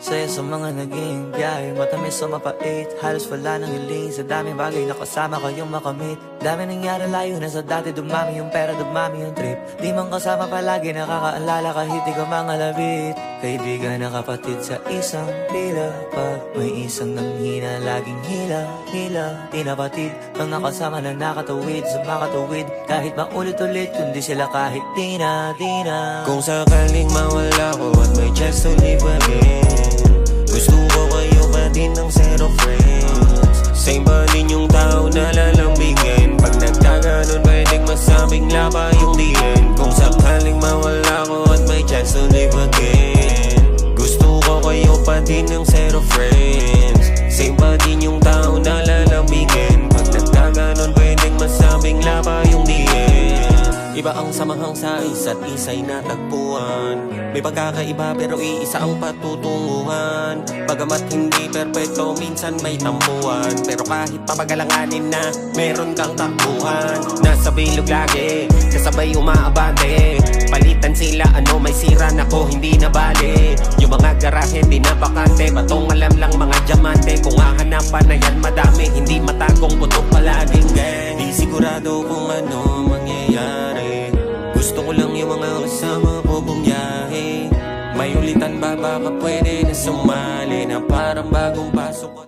Saya sa mga naging biyahe, matamis o mapait, halos wala nang hiling. Sa daming bagay na kasama kayong makamit. Dami nangyari, layo na sa dati. Dumami yung pera, dumami yung trip. Di man kasama palagi, nakakaalala kahit di ka mga labit. Kaibigan na kapatid sa isang pila. Pag may isang nanghina, laging hila. Di napatid, mga kasama na nakatawid sa makatuwid. Kahit maulit-ulit, kundi sila kahit di na. Kung sakaling mawala ko at may chance to live again, gusto ko kayo pa din ng zero friends. Same ba din yung tao na lalambingin? Pag nagkaganon, pwedeng masabing laba yung the end. Kung sakaling mawala ko at may chance to live again, gusto ko kayo pa din ng zero friends. Same ba din yung tao na lalambingin? Pag nagkaganon, pwedeng masabing laba yung the end. Iba ang samahang sa isa't isa'y natagpuan. May pagkakaiba pero iisa ang patutunguhan. Bagamat hindi perpekto, minsan may tampuan. Pero kahit papagalanganin na, meron kang takbuhan. Nasa bilog lagi, kasabay umaabante. Palitan sila, ano may sira na ko, hindi na bali. Yung mga garahe, hindi na bakante. Batong alam lang mga diamante. Kung hahanapan na yan madami, hindi matagong putok palaging gang. Di sigurado kung ano mangyayari. Gusto ko lang yung mga kasama ko bumiyahe. May ulitan ba baka pwede na sumali na parang bagong pasok.